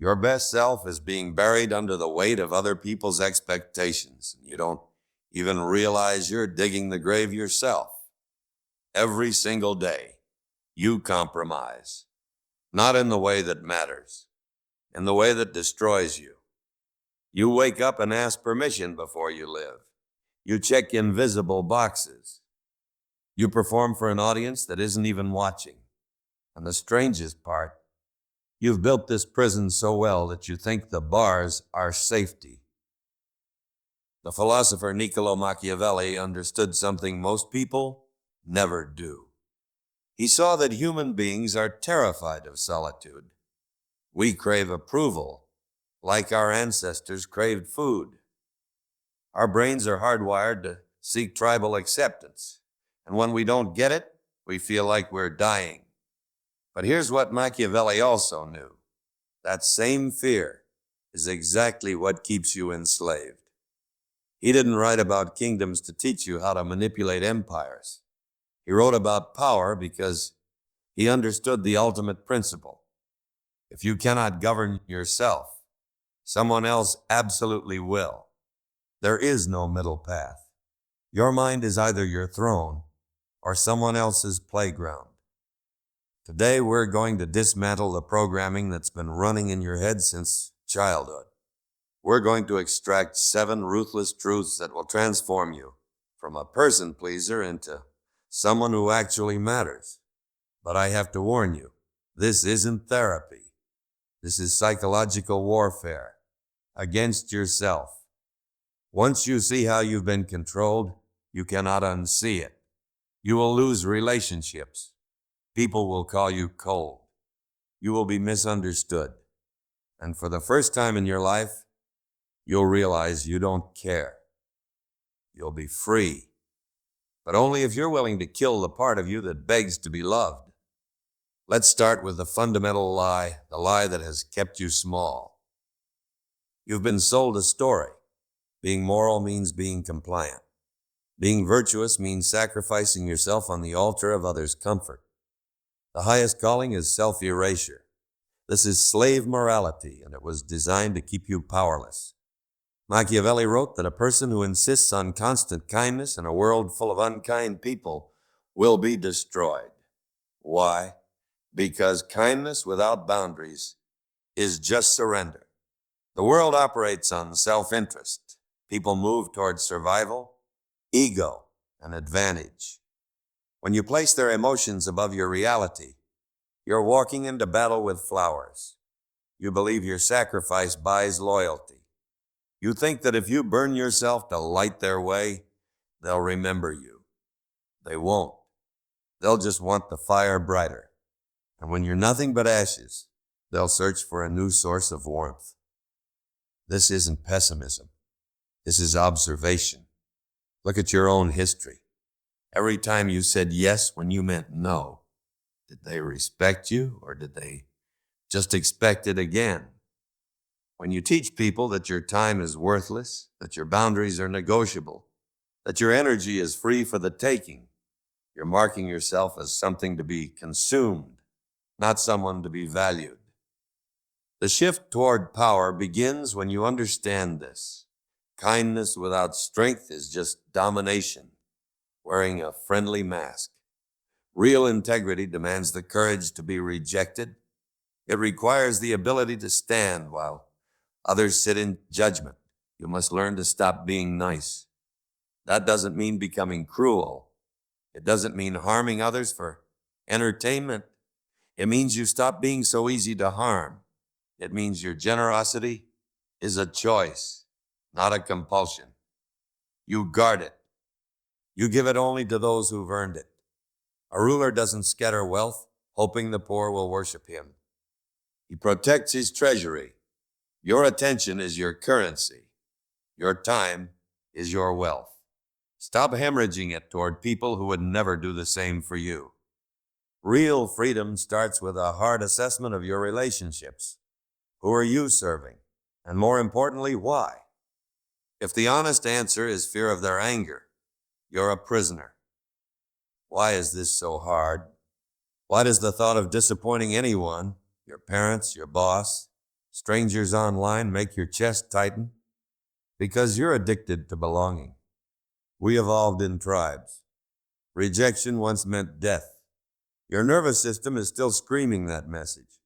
Your best self is being buried under the weight of other people's expectations. You don't even realize you're digging the grave yourself. Every single day, you compromise. Not in the way that matters, in the way that destroys you. You wake up and ask permission before you live. You check invisible boxes. You perform for an audience that isn't even watching. And the strangest part, you've built this prison so well that you think the bars are safety. The philosopher Niccolò Machiavelli understood something most people never do. He saw that human beings are terrified of solitude. We crave approval, like our ancestors craved food. Our brains are hardwired to seek tribal acceptance, and when we don't get it, we feel like we're dying. But here's what Machiavelli also knew. That same fear is exactly what keeps you enslaved. He didn't write about kingdoms to teach you how to manipulate empires. He wrote about power because he understood the ultimate principle. If you cannot govern yourself, someone else absolutely will. There is no middle path. Your mind is either your throne or someone else's playground. Today, we're going to dismantle the programming that's been running in your head since childhood. We're going to extract 7 ruthless truths that will transform you from a person pleaser into someone who actually matters. But I have to warn you, this isn't therapy. This is psychological warfare against yourself. Once you see how you've been controlled, you cannot unsee it. You will lose relationships. People will call you cold. You will be misunderstood. And for the first time in your life, you'll realize you don't care. You'll be free. But only if you're willing to kill the part of you that begs to be loved. Let's start with the fundamental lie, the lie that has kept you small. You've been sold a story. Being moral means being compliant. Being virtuous means sacrificing yourself on the altar of others' comfort. The highest calling is self-erasure. This is slave morality, and it was designed to keep you powerless. Machiavelli wrote that a person who insists on constant kindness in a world full of unkind people will be destroyed. Why? Because kindness without boundaries is just surrender. The world operates on self-interest. People move towards survival, ego, and advantage. When you place their emotions above your reality, you're walking into battle with flowers. You believe your sacrifice buys loyalty. You think that if you burn yourself to light their way, they'll remember you. They won't. They'll just want the fire brighter. And when you're nothing but ashes, they'll search for a new source of warmth. This isn't pessimism. This is observation. Look at your own history. Every time you said yes when you meant no, did they respect you or did they just expect it again? When you teach people that your time is worthless, that your boundaries are negotiable, that your energy is free for the taking, you're marking yourself as something to be consumed, not someone to be valued. The shift toward power begins when you understand this. Kindness without strength is just domination, wearing a friendly mask. Real integrity demands the courage to be rejected. It requires the ability to stand while others sit in judgment. You must learn to stop being nice. That doesn't mean becoming cruel. It doesn't mean harming others for entertainment. It means you stop being so easy to harm. It means your generosity is a choice, not a compulsion. You guard it. You give it only to those who've earned it. A ruler doesn't scatter wealth, hoping the poor will worship him. He protects his treasury. Your attention is your currency. Your time is your wealth. Stop hemorrhaging it toward people who would never do the same for you. Real freedom starts with a hard assessment of your relationships. Who are you serving? And more importantly, why? If the honest answer is fear of their anger, you're a prisoner. Why is this so hard? Why does the thought of disappointing anyone, your parents, your boss, Strangers online make your chest tighten because you're addicted to belonging. We evolved in tribes. Rejection once meant death. Your nervous system is still screaming that message.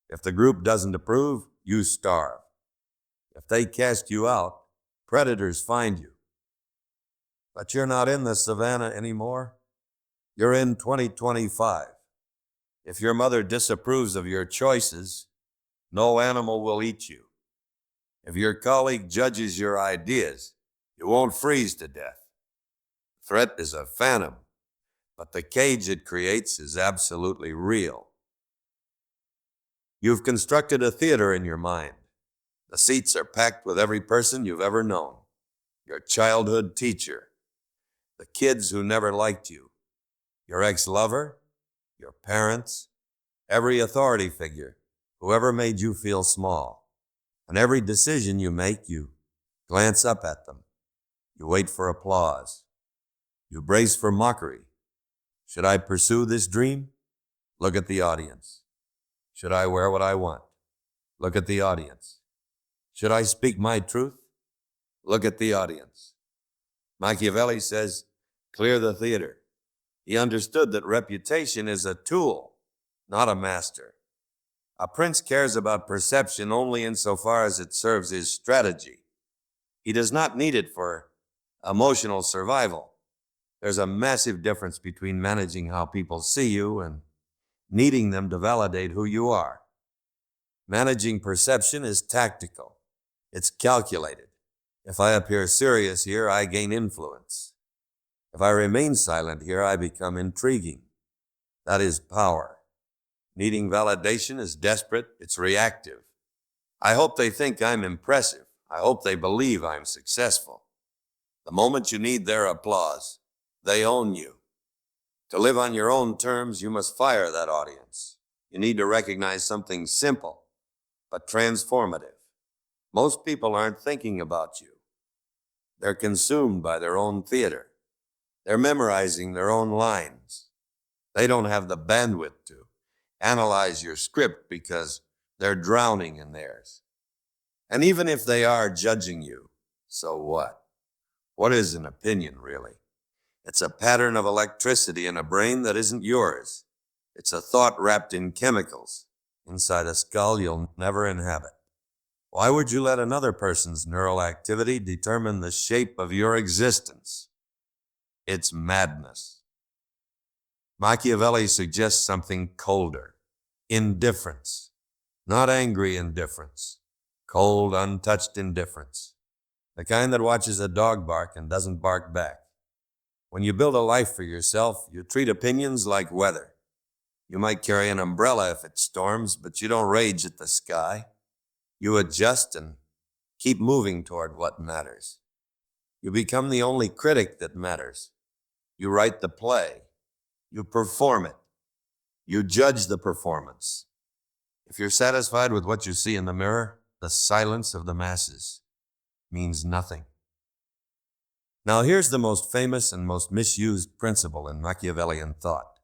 If the group doesn't approve, you starve. If they cast you out, predators find you. But you're not in the savannah anymore. You're in 2025. If your mother disapproves of your choices, no animal will eat you. If your colleague judges your ideas, you won't freeze to death. Threat is a phantom, but the cage it creates is absolutely real. You've constructed a theater in your mind. The seats are packed with every person you've ever known. Your childhood teacher, the kids who never liked you, your ex-lover, your parents, every authority figure, whoever made you feel small. And every decision you make, you glance up at them. You wait for applause. You brace for mockery. Should I pursue this dream? Look at the audience. Should I wear what I want? Look at the audience. Should I speak my truth? Look at the audience. Machiavelli says, clear the theater. He understood that reputation is a tool, not a master. A prince cares about perception only insofar as it serves his strategy. He does not need it for emotional survival. There's a massive difference between managing how people see you and needing them to validate who you are. Managing perception is tactical. It's calculated. If I appear serious here, I gain influence. If I remain silent here, I become intriguing. That is power. Needing validation is desperate, it's reactive. I hope they think I'm impressive. I hope they believe I'm successful. The moment you need their applause, they own you. To live on your own terms, you must fire that audience. You need to recognize something simple, but transformative. Most people aren't thinking about you. They're consumed by their own theater. They're memorizing their own lines. They don't have the bandwidth to analyze your script because they're drowning in theirs. And even if they are judging you, so what? What is an opinion, really? It's a pattern of electricity in a brain that isn't yours. It's a thought wrapped in chemicals inside a skull you'll never inhabit. Why would you let another person's neural activity determine the shape of your existence? It's madness. Machiavelli suggests something colder. Indifference. Not angry indifference. Cold, untouched indifference. The kind that watches a dog bark and doesn't bark back. When you build a life for yourself, you treat opinions like weather. You might carry an umbrella if it storms, but you don't rage at the sky. You adjust and keep moving toward what matters. You become the only critic that matters. You write the play. You perform it. You judge the performance. If you're satisfied with what you see in the mirror, the silence of the masses means nothing. Now here's the most famous and most misused principle in Machiavellian thought.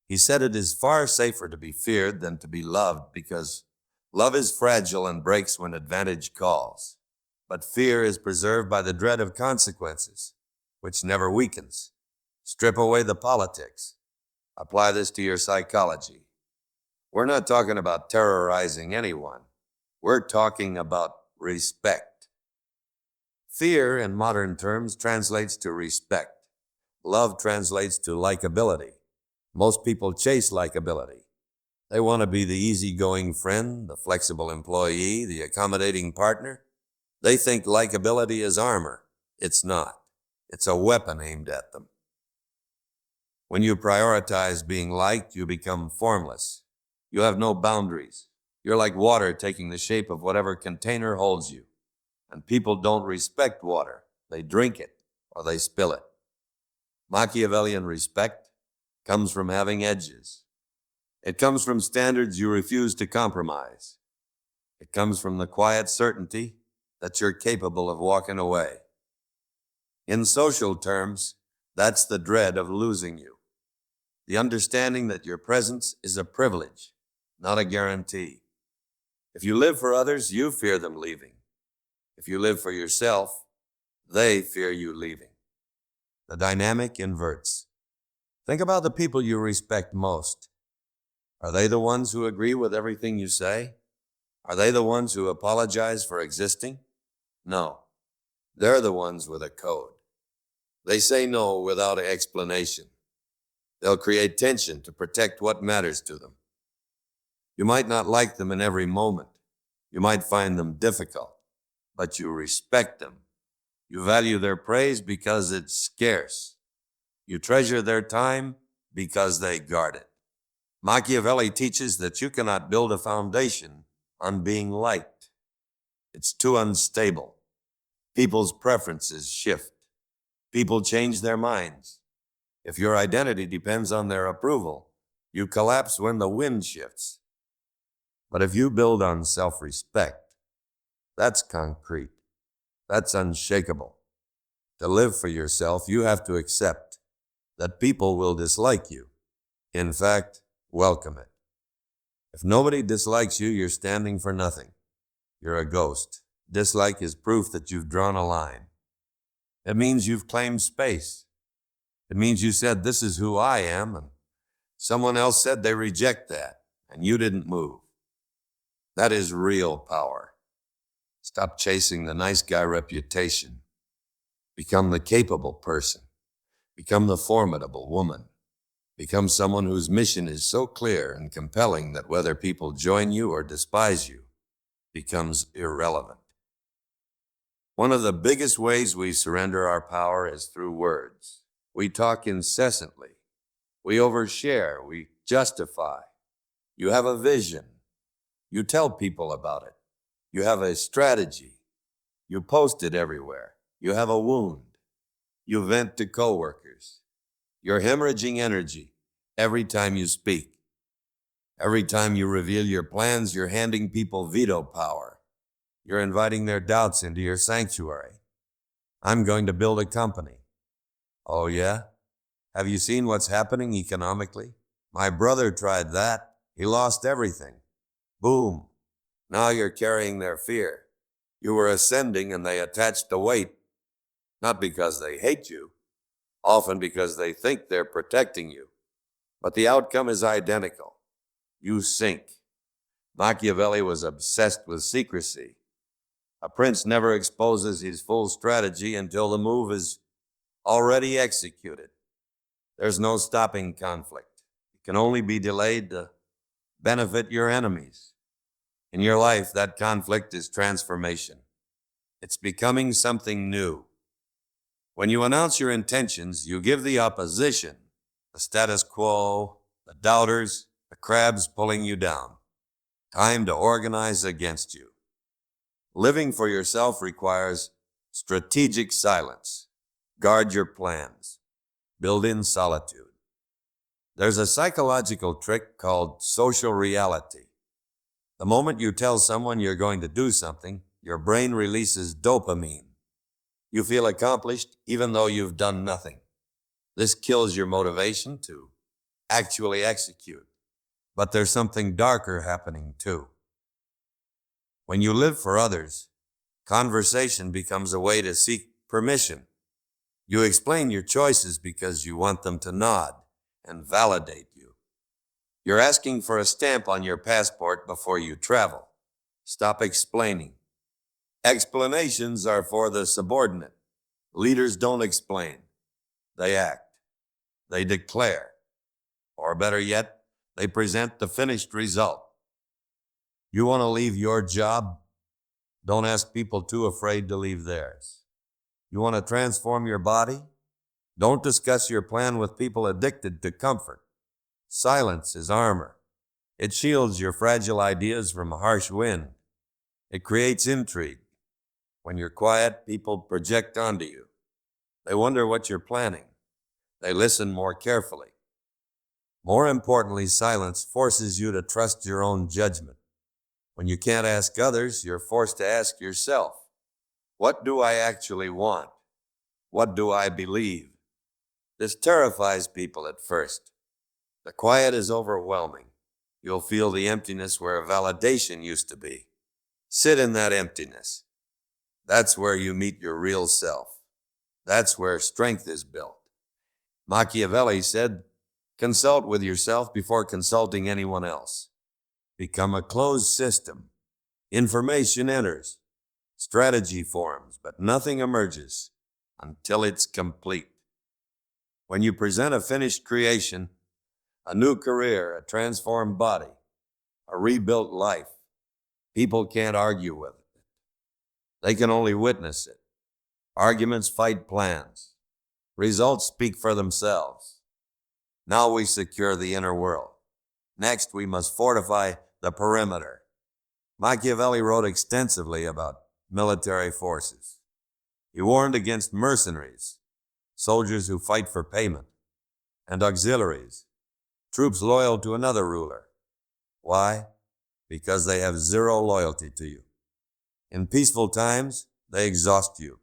He said it is far safer to be feared than to be loved because love is fragile and breaks when advantage calls. But fear is preserved by the dread of consequences, which never weakens. Strip away the politics. Apply this to your psychology. We're not talking about terrorizing anyone. We're talking about respect. Fear, in modern terms, translates to respect. Love translates to likability. Most people chase likability. They want to be the easygoing friend, the flexible employee, the accommodating partner. They think likability is armor. It's not. It's a weapon aimed at them. When you prioritize being liked, you become formless. You have no boundaries. You're like water taking the shape of whatever container holds you. And people don't respect water. They drink it or they spill it. Machiavellian respect comes from having edges. It comes from standards you refuse to compromise. It comes from the quiet certainty that you're capable of walking away. In social terms, that's the dread of losing you. The understanding that your presence is a privilege, not a guarantee. If you live for others, you fear them leaving. If you live for yourself, they fear you leaving. The dynamic inverts. Think about the people you respect most. Are they the ones who agree with everything you say? Are they the ones who apologize for existing? No. They're the ones with a code. They say no without explanation. They'll create tension to protect what matters to them. You might not like them in every moment. You might find them difficult, but you respect them. You value their praise because it's scarce. You treasure their time because they guard it. Machiavelli teaches that you cannot build a foundation on being liked. It's too unstable. People's preferences shift. People change their minds. If your identity depends on their approval, you collapse when the wind shifts. But if you build on self-respect, that's concrete. That's unshakable. To live for yourself, you have to accept that people will dislike you. In fact, welcome it. If nobody dislikes you, you're standing for nothing. You're a ghost. Dislike is proof that you've drawn a line. It means you've claimed space. It means you said, this is who I am, and someone else said they reject that, and you didn't move. That is real power. Stop chasing the nice guy reputation. Become the capable person. Become the formidable woman. Become someone whose mission is so clear and compelling that whether people join you or despise you becomes irrelevant. One of the biggest ways we surrender our power is through words. We talk incessantly. We overshare. We justify. You have a vision. You tell people about it. You have a strategy. You post it everywhere. You have a wound. You vent to coworkers. You're hemorrhaging energy every time you speak. Every time you reveal your plans, you're handing people veto power. You're inviting their doubts into your sanctuary. I'm going to build a company. Oh yeah? Have you seen what's happening economically? My brother tried that. He lost everything. Boom. Now you're carrying their fear. You were ascending and they attached the weight, not because they hate you, often because they think they're protecting you. But the outcome is identical. You sink. Machiavelli was obsessed with secrecy. A prince never exposes his full strategy until the move is already executed. There's no stopping conflict. It can only be delayed to benefit your enemies. In your life, that conflict is transformation. It's becoming something new. When you announce your intentions, you give the opposition, the status quo, the doubters, the crabs pulling you down, time to organize against you. Living for yourself requires strategic silence. Guard your plans. Build in solitude. There's a psychological trick called social reality. The moment you tell someone you're going to do something, your brain releases dopamine. You feel accomplished even though you've done nothing. This kills your motivation to actually execute. But there's something darker happening too. When you live for others, conversation becomes a way to seek permission. You explain your choices because you want them to nod and validate you. You're asking for a stamp on your passport before you travel. Stop explaining. Explanations are for the subordinate. Leaders don't explain. They act. They declare. Or better yet, they present the finished result. You want to leave your job? Don't ask people too afraid to leave theirs. You want to transform your body? Don't discuss your plan with people addicted to comfort. Silence is armor. It shields your fragile ideas from a harsh wind. It creates intrigue. When you're quiet, people project onto you. They wonder what you're planning. They listen more carefully. More importantly, silence forces you to trust your own judgment. When you can't ask others, you're forced to ask yourself, what do I actually want? What do I believe? This terrifies people at first. The quiet is overwhelming. You'll feel the emptiness where validation used to be. Sit in that emptiness. That's where you meet your real self. That's where strength is built. Machiavelli said, consult with yourself before consulting anyone else. Become a closed system. Information enters. Strategy forms, but nothing emerges until it's complete. When you present a finished creation, a new career, a transformed body, a rebuilt life, people can't argue with it. They can only witness it. Arguments fight plans. Results speak for themselves. Now we secure the inner world. Next, we must fortify the perimeter. Machiavelli wrote extensively about military forces. He warned against mercenaries, soldiers who fight for payment, and auxiliaries, troops loyal to another ruler. Why? Because they have zero loyalty to you. In peaceful times, they exhaust you.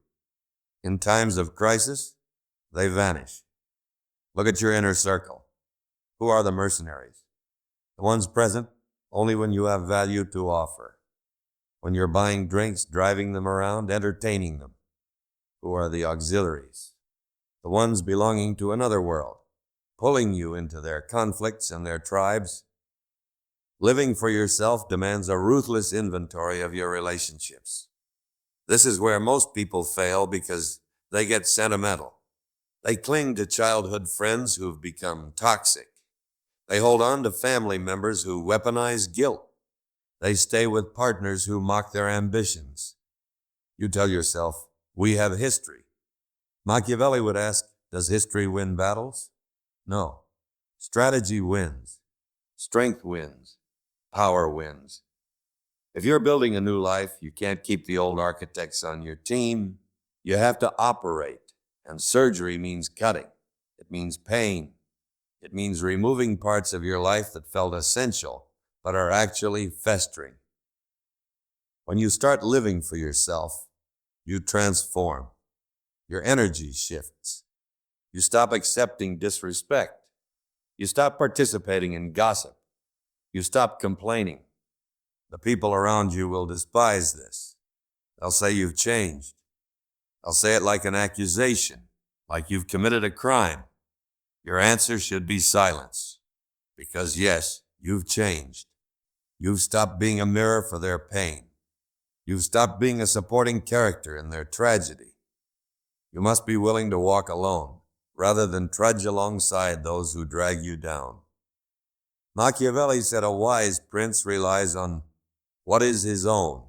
In times of crisis, they vanish. Look at your inner circle. Who are the mercenaries? The ones present only when you have value to offer. When you're buying drinks, driving them around, entertaining them. Who are the auxiliaries? The ones belonging to another world, pulling you into their conflicts and their tribes. Living for yourself demands a ruthless inventory of your relationships. This is where most people fail because they get sentimental. They cling to childhood friends who've become toxic. They hold on to family members who weaponize guilt. They stay with partners who mock their ambitions. You tell yourself, we have history. Machiavelli would ask, does history win battles? No. Strategy wins. Strength wins. Power wins. If you're building a new life, you can't keep the old architects on your team. You have to operate. And surgery means cutting. It means pain. It means removing parts of your life that felt essential, but are actually festering. When you start living for yourself, you transform. Your energy shifts. You stop accepting disrespect. You stop participating in gossip. You stop complaining. The people around you will despise this. They'll say you've changed. They'll say it like an accusation, like you've committed a crime. Your answer should be silence. Because yes, you've changed. You've stopped being a mirror for their pain. You've stopped being a supporting character in their tragedy. You must be willing to walk alone, rather than trudge alongside those who drag you down. Machiavelli said a wise prince relies on what is his own,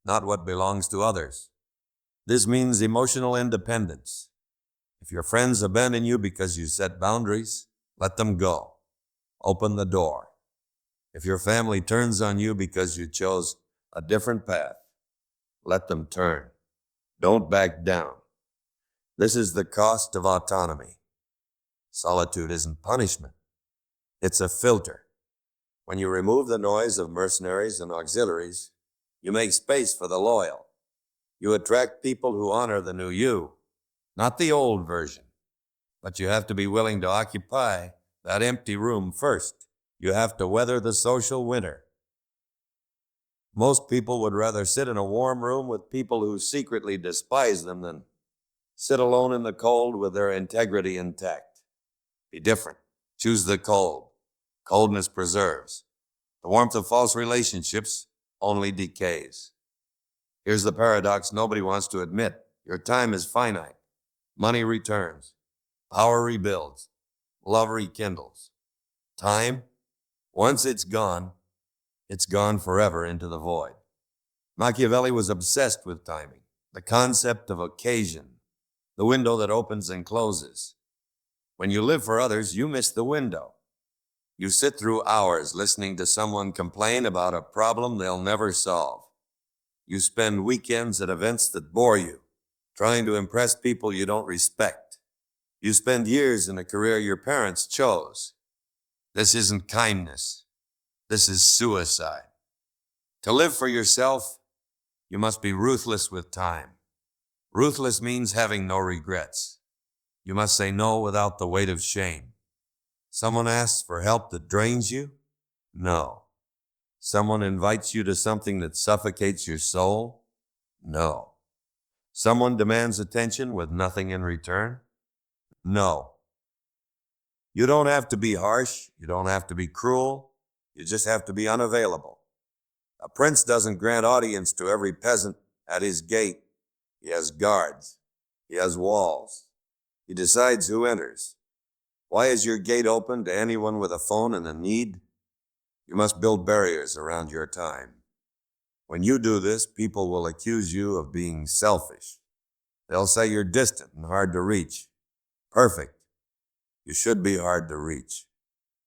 not what belongs to others. This means emotional independence. If your friends abandon you because you set boundaries, let them go. Open the door. If your family turns on you because you chose a different path, let them turn. Don't back down. This is the cost of autonomy. Solitude isn't punishment. It's a filter. When you remove the noise of mercenaries and auxiliaries, you make space for the loyal. You attract people who honor the new you, not the old version. But you have to be willing to occupy that empty room first. You have to weather the social winter. Most people would rather sit in a warm room with people who secretly despise them than sit alone in the cold with their integrity intact. Be different. Choose the cold. Coldness preserves. The warmth of false relationships only decays. Here's the paradox nobody wants to admit. Your time is finite. Money returns. Power rebuilds. Love rekindles. Time, once it's gone forever into the void. Machiavelli was obsessed with timing, the concept of occasion, the window that opens and closes. When you live for others, you miss the window. You sit through hours listening to someone complain about a problem they'll never solve. You spend weekends at events that bore you, trying to impress people you don't respect. You spend years in a career your parents chose. This isn't kindness. This is suicide. To live for yourself, you must be ruthless with time. Ruthless means having no regrets. You must say no without the weight of shame. Someone asks for help that drains you, No. Someone invites you to something that suffocates your soul? No. Someone demands attention with nothing in return? No. You don't have to be harsh. You don't have to be cruel. You just have to be unavailable. A prince doesn't grant audience to every peasant at his gate. He has guards. He has walls. He decides who enters. Why is your gate open to anyone with a phone and a need? You must build barriers around your time. When you do this, people will accuse you of being selfish. They'll say you're distant and hard to reach. Perfect. You should be hard to reach.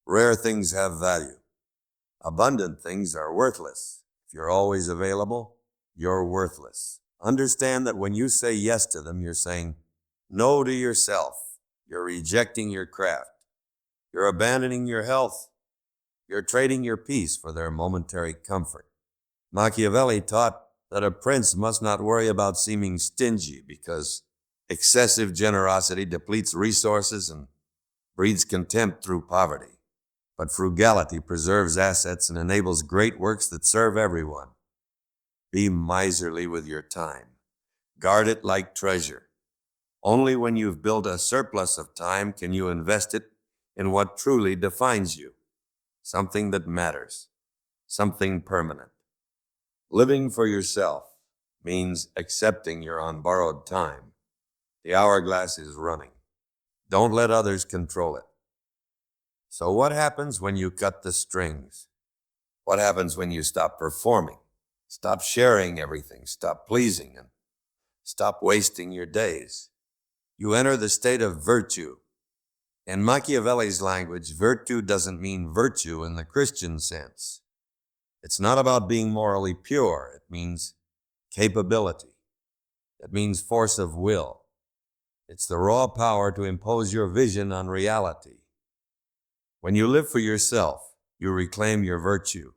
Rare things have value. Abundant things are worthless. If you're always available, you're worthless. Understand that when you say yes to them, you're saying no to yourself. You're rejecting your craft. You're abandoning your health. You're trading your peace for their momentary comfort. Machiavelli taught that a prince must not worry about seeming stingy because excessive generosity depletes resources and breeds contempt through poverty. But frugality preserves assets and enables great works that serve everyone. Be miserly with your time. Guard it like treasure. Only when you've built a surplus of time can you invest it in what truly defines you. Something that matters. Something permanent. Living for yourself means accepting you're on borrowed time. The hourglass is running. Don't let others control it. So what happens when you cut the strings? What happens when you stop performing? Stop sharing everything, stop pleasing, and stop wasting your days? You enter the state of virtue. In Machiavelli's language, virtue doesn't mean virtue in the Christian sense. It's not about being morally pure. It means capability. It means force of will. It's the raw power to impose your vision on reality. When you live for yourself, you reclaim your virtue.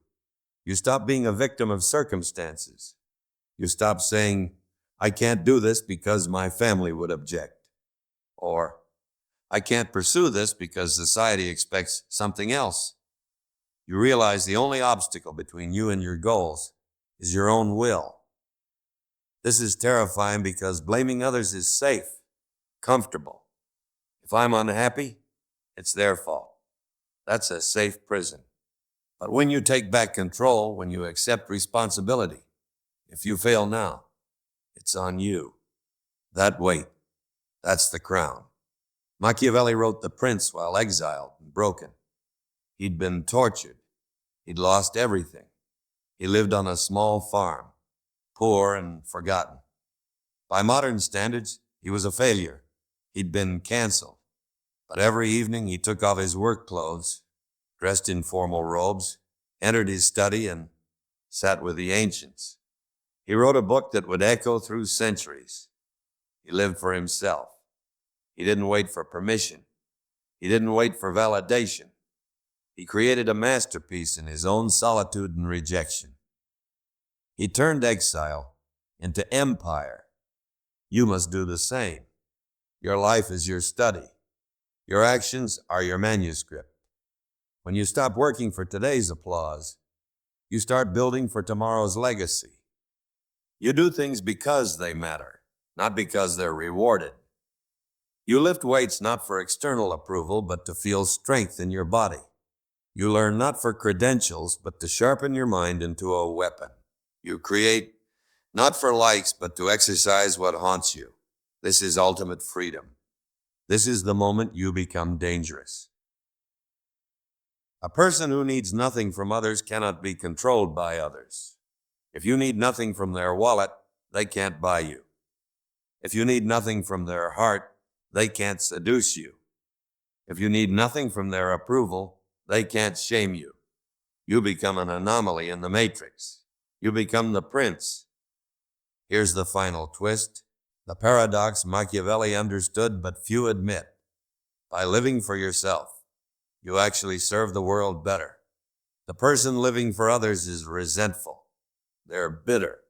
You stop being a victim of circumstances. You stop saying, I can't do this because my family would object. Or, I can't pursue this because society expects something else. You realize the only obstacle between you and your goals is your own will. This is terrifying because blaming others is safe, comfortable. If I'm unhappy, it's their fault. That's a safe prison. But when you take back control, when you accept responsibility, if you fail now, it's on you. That weight, that's the crown. Machiavelli wrote The Prince while exiled and broken. He'd been tortured. He'd lost everything. He lived on a small farm, poor and forgotten. By modern standards, he was a failure. He'd been canceled. But every evening he took off his work clothes, dressed in formal robes, entered his study, and sat with the ancients. He wrote a book that would echo through centuries. He lived for himself. He didn't wait for permission. He didn't wait for validation. He created a masterpiece in his own solitude and rejection. He turned exile into empire. You must do the same. Your life is your study. Your actions are your manuscript. When you stop working for today's applause, you start building for tomorrow's legacy. You do things because they matter, not because they're rewarded. You lift weights not for external approval, but to feel strength in your body. You learn not for credentials, but to sharpen your mind into a weapon. You create not for likes, but to exercise what haunts you. This is ultimate freedom. This is the moment you become dangerous. A person who needs nothing from others cannot be controlled by others. If you need nothing from their wallet, they can't buy you. If you need nothing from their heart, they can't seduce you. If you need nothing from their approval, they can't shame you. You become an anomaly in the matrix. You become the prince. Here's the final twist. The paradox Machiavelli understood but few admit. By living for yourself, you actually serve the world better. The person living for others is resentful. They're bitter.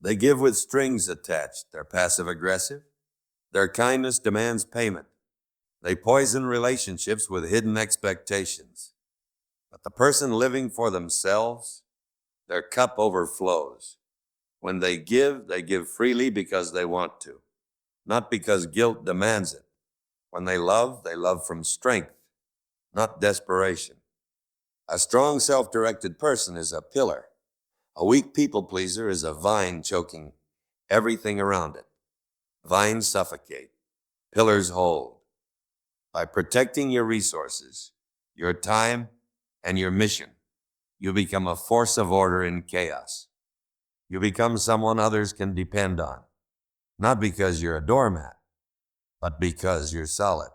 They give with strings attached. They're passive-aggressive. Their kindness demands payment. They poison relationships with hidden expectations. But the person living for themselves, their cup overflows. When they give freely because they want to, not because guilt demands it. When they love from strength, not desperation. A strong, self-directed person is a pillar. A weak people pleaser is a vine choking everything around it. Vines suffocate, pillars hold. By protecting your resources, your time, and your mission, you become a force of order in chaos. You become someone others can depend on, not because you're a doormat, but because you're solid.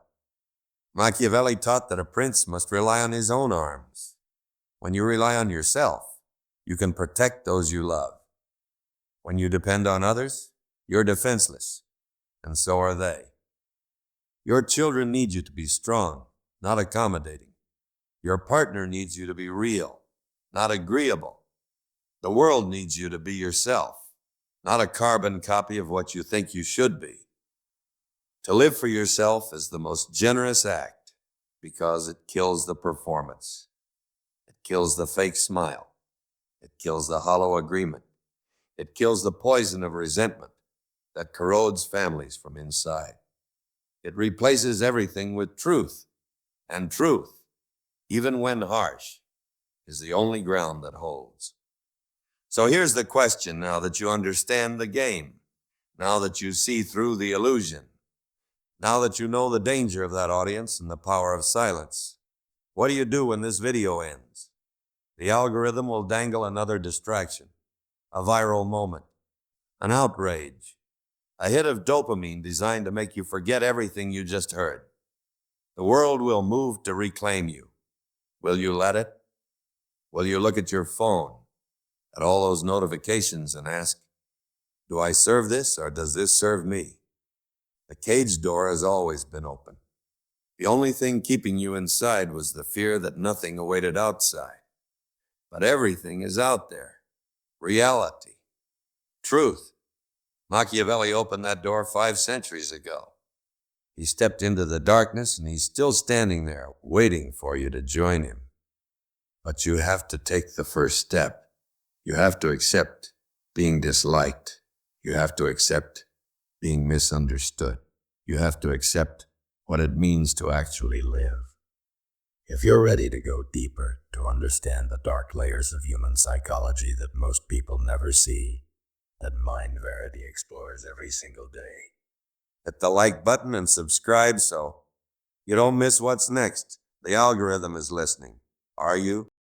Machiavelli taught that a prince must rely on his own arms. When you rely on yourself, you can protect those you love. When you depend on others, you're defenseless, and so are they. Your children need you to be strong, not accommodating. Your partner needs you to be real, not agreeable. The world needs you to be yourself, not a carbon copy of what you think you should be. To live for yourself is the most generous act because it kills the performance. It kills the fake smile. It kills the hollow agreement. It kills the poison of resentment that corrodes families from inside. It replaces everything with truth, and truth, even when harsh, is the only ground that holds. So here's the question now that you understand the game, now that you see through the illusion, now that you know the danger of that audience and the power of silence. What do you do when this video ends? The algorithm will dangle another distraction, a viral moment, an outrage, a hit of dopamine designed to make you forget everything you just heard. The world will move to reclaim you. Will you let it? Will you look at your phone, at all those notifications and ask, do I serve this or does this serve me? The cage door has always been open. The only thing keeping you inside was the fear that nothing awaited outside. But everything is out there. Reality. Truth. Machiavelli opened that door 5 centuries ago. He stepped into the darkness and he's still standing there waiting for you to join him. But you have to take the first step. You have to accept being disliked. You have to accept being misunderstood. You have to accept what it means to actually live. If you're ready to go deeper, to understand the dark layers of human psychology that most people never see, that Mindverity explores every single day, hit the like button and subscribe so you don't miss what's next. The algorithm is listening. Are you?